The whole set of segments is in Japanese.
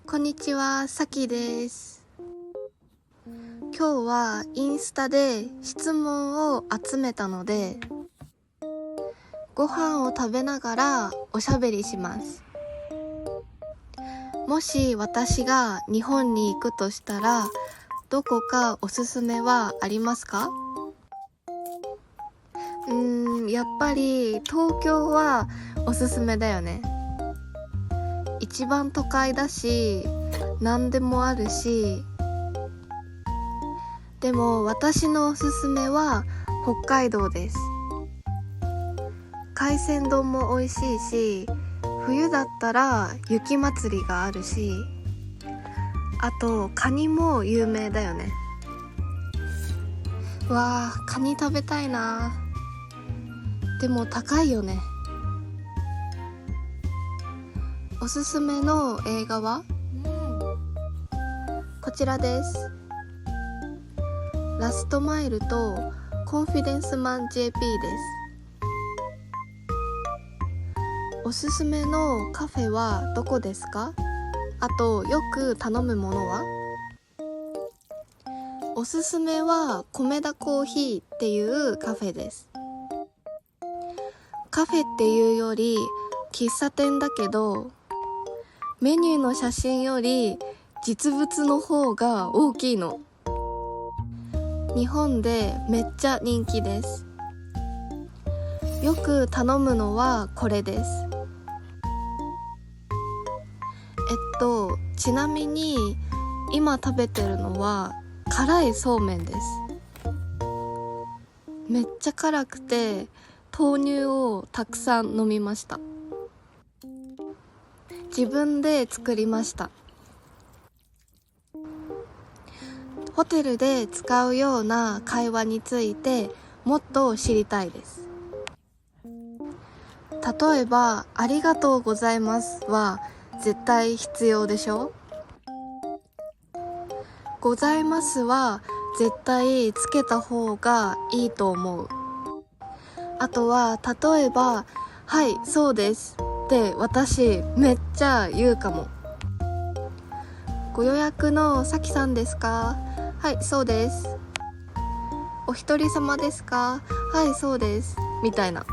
こんにちは、さきです。今日はインスタで質問を集めたので、ご飯を食べながらおしゃべりします。もし私が日本に行くとしたら、どこかおすすめはありますか？やっぱり東京はおすすめだよね。一番都会だし、何でもあるし、でも私のおすすめは北海道です。海鮮丼も美味しいし、冬だったら雪まつりがあるし、あとカニも有名だよね。わあ、カニ食べたいな。でも高いよね。おすすめの映画はこちらです。ラストマイルとコンフィデンスマン JP です。おすすめのカフェはどこですか？あとよく頼むものは？おすすめは米田コーヒーっていうカフェです。カフェっていうより喫茶店だけど、メニューの写真より実物の方が大きいの。日本でめっちゃ人気です。よく頼むのはこれです。ちなみに今食べてるのは辛いそうめんです。めっちゃ辛くて豆乳をたくさん飲みました。自分で作りました。ホテルで使うような会話についてもっと知りたいです。例えばありがとうございますは絶対必要でしょ？ございますは絶対つけた方がいいと思う。あとは例えばはいそうですって私めっちゃ言うかも。ご予約のさきさんですか？はいそうです。お一人様ですか？はいそうです。みたいな。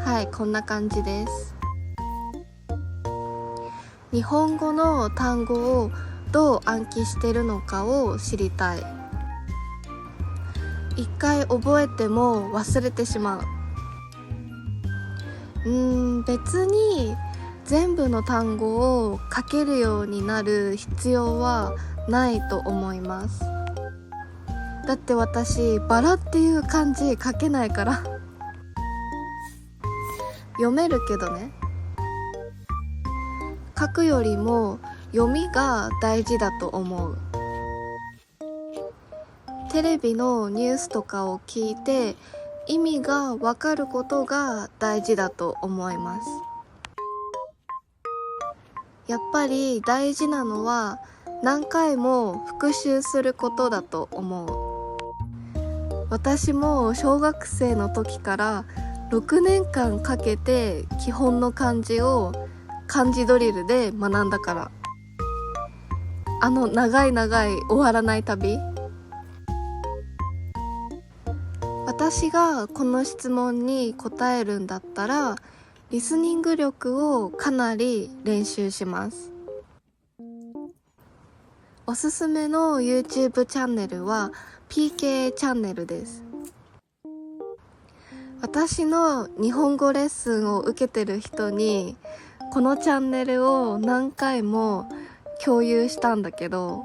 はい、こんな感じです。日本語の単語をどう暗記してるのかを知りたい。一回覚えても忘れてしまう。別に全部の単語を書けるようになる必要はないと思います。だって私バラっていう漢字書けないから読めるけどね。書くよりも読みが大事だと思う。テレビのニュースとかを聞いて意味がわかることが大事だと思います。やっぱり大事なのは何回も復習することだと思う。私も小学生の時から6年間かけて基本の漢字を漢字ドリルで学んだから。あの長い終わらない旅。私がこの質問に答えるんだったらリスニング力をかなり練習します。おすすめの YouTube チャンネルは PK チャンネルです。私の日本語レッスンを受けてる人にこのチャンネルを何回も共有したんだけど、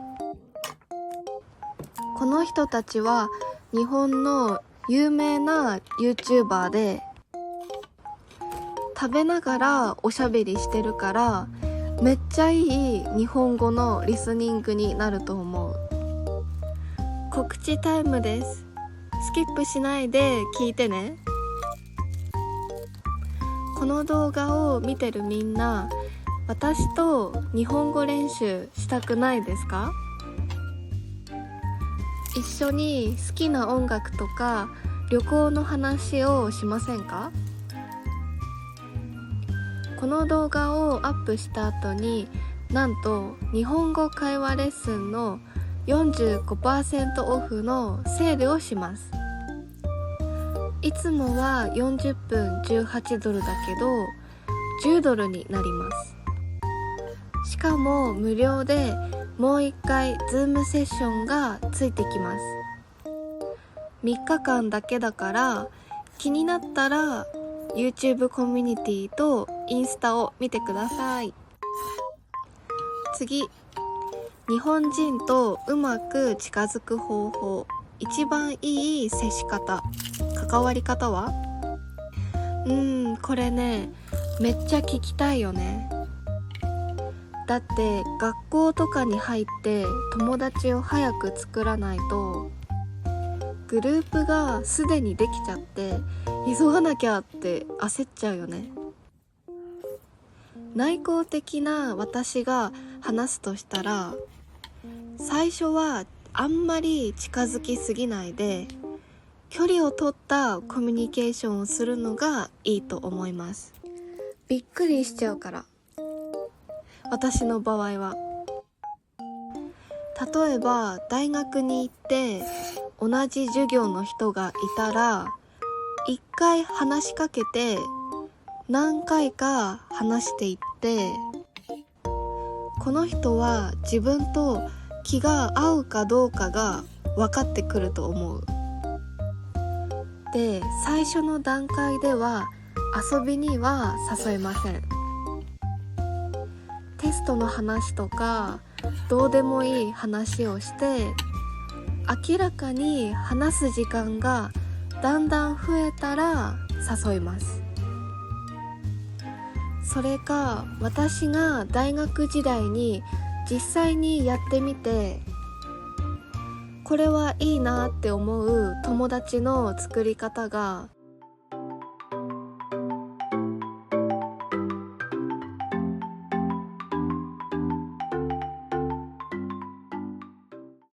この人たちは日本の有名な YouTuber で食べながらおしゃべりしてるからめっちゃいい日本語のリスニングになると思う。告知タイムです。スキップしないで聞いてね。この動画を見てるみんな、私と日本語練習したくないですか？一緒に好きな音楽とか旅行の話をしませんか？この動画をアップした後になんと日本語会話レッスンの 45% オフのセールをします。いつもは40分18ドルだけど10ドルになります。しかも無料でもう1回ズームセッションがついてきます。3日間だけだから気になったら YouTube コミュニティとインスタを見てください。次、日本人とうまく近づく方法、一番いい接し方、関わり方は？これね、めっちゃ聞きたいよね。だって学校とかに入って友達を早く作らないとグループがすでにできちゃって急がなきゃって焦っちゃうよね。内向的な私が話すとしたら、最初はあんまり近づきすぎないで距離を取ったコミュニケーションをするのがいいと思います。びっくりしちゃうから、私の場合は。例えば大学に行って同じ授業の人がいたら一回話しかけて何回か話していって、この人は自分と気が合うかどうかが分かってくると思う。で、最初の段階では遊びには誘えません。テストの話とかどうでもいい話をして明らかに話す時間がだんだん増えたら誘います。それか私が大学時代に実際にやってみてこれはいいなって思う友達の作り方が